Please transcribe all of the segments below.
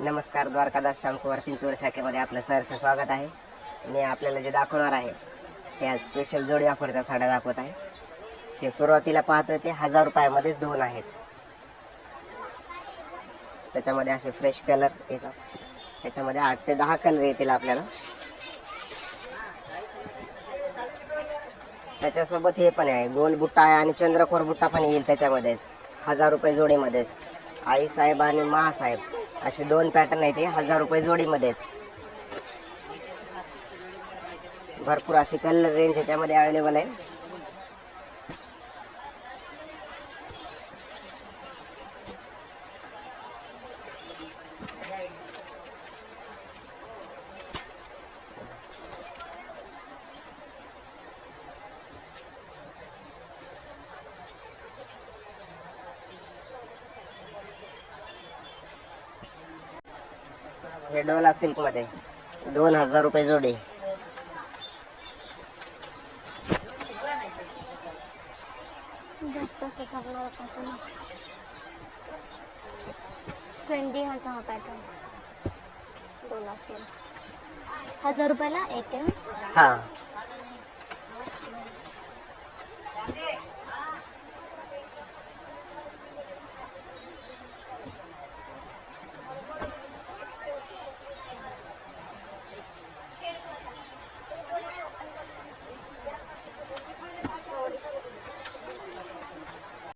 नमस्कार, द्वारकादास श्यामकुमार चिंचवड शाखेमध्ये आपलं सहर्ष स्वागत आहे. मी आपल्याला जे दाखवणार आहे ते आज स्पेशल जोडी ऑफरच्या साड्या दाखवत आहे. हे सुरुवातीला पाहतोय ते 1000 रुपयामध्येच दोन आहेत. त्याच्यामध्ये असे फ्रेश कलर येतात. त्याच्यामध्ये 8 ते 10 कलर येतील आपल्याला. त्याच्यासोबत हे पण आहे, गोल बुट्टा आहे आणि चंद्रकोर बुट्टा पण येईल त्याच्यामध्येच. 1000 रुपये जोडीमध्येच. आई साहेब आणि महासाहेब असे दोन पॅटर्न आहेत. 1000 रुपये जोडीमध्येच. भरपूर अशी कलर रेंज ह्याच्यामध्ये अवेलेबल आहे. हे डोला सिल्क मध्ये 2000 रुपये जोडी. ट्रेंडिंग असा हा पॅटर्न. डोला सिल्क 1000 रुपयाला एक आहे. हा,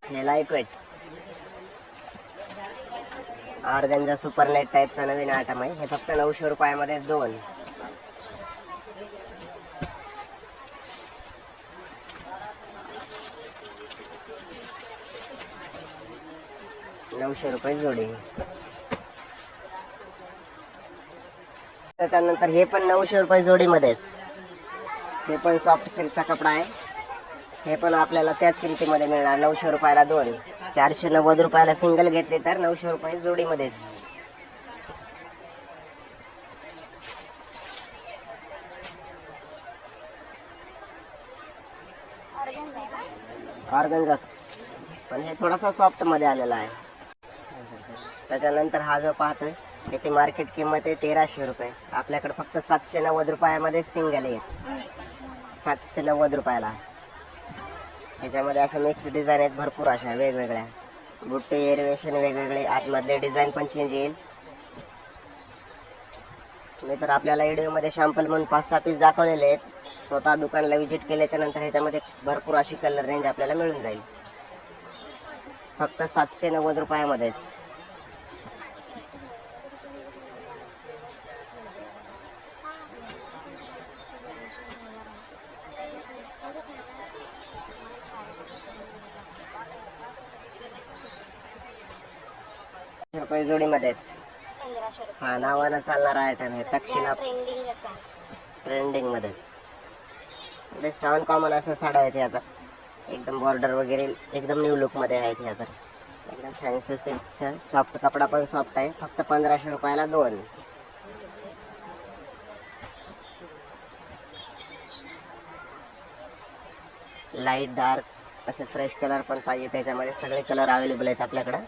हे light weight organza super net टाईपचा नवीन आयटम आहे. हे फक्त 900 रुपयामध्ये दोन. ₹900 जोडी. त्याच्यानंतर हे पण 900 रुपये जोडीमध्येच. हे पण सॉफ्ट सिल्कचा कपडा आहे. हे पण आपल्याला त्याच किमतीमध्ये मिळणार. 900 रुपयाला दोन. 490 रुपयाला सिंगल घेतले तर 900 रुपये जोडीमध्येच. ऑर्गेन्झा पण हे थोडासा सॉफ्ट मध्ये आलेला आहे. त्याच्यानंतर हा जो पाहतोय त्याची मार्केट किंमत आहे 1300 रुपये. आपल्याकडे फक्त 790 रुपयामध्ये सिंगल आहे. 790 रुपयाला. ह्याच्यामध्ये असं मिक्स डिझाईन आहेत भरपूर अशा वेगवेगळ्या. बुट्टे एअरवेशन वेगवेगळे. आतमधले डिझाईन पण चेंज येईल. मी तर आपल्याला व्हिडिओमध्ये शॅम्पल म्हणून 5-6 पीस दाखवलेले आहेत. स्वतः दुकानला व्हिजिट केल्याच्या नंतर ह्याच्यामध्ये भरपूर अशी कलर रेंज आपल्याला मिळून जाईल. फक्त 790 रुपयामध्येच. रुपये जोडीमध्येच. हा, नावानं चालणारा आयटम आहे. तक्षशिला ट्रेंडिंग मध्येच. बेस्ट ऑन कॉमन असं साड्या आहेत. आता एकदम बॉर्डर वगैरे एकदम न्यू लुक मध्ये आहेत. ह्या तर एकदम फॅन्सी सिल्कचा सॉफ्ट कपडा पण सॉफ्ट आहे. फक्त 1500 रुपयाला दोन. लाईट डार्क असे फ्रेश कलर पण पाहिजे त्याच्यामध्ये. सगळे कलर अवेलेबल आहेत आपल्याकडे.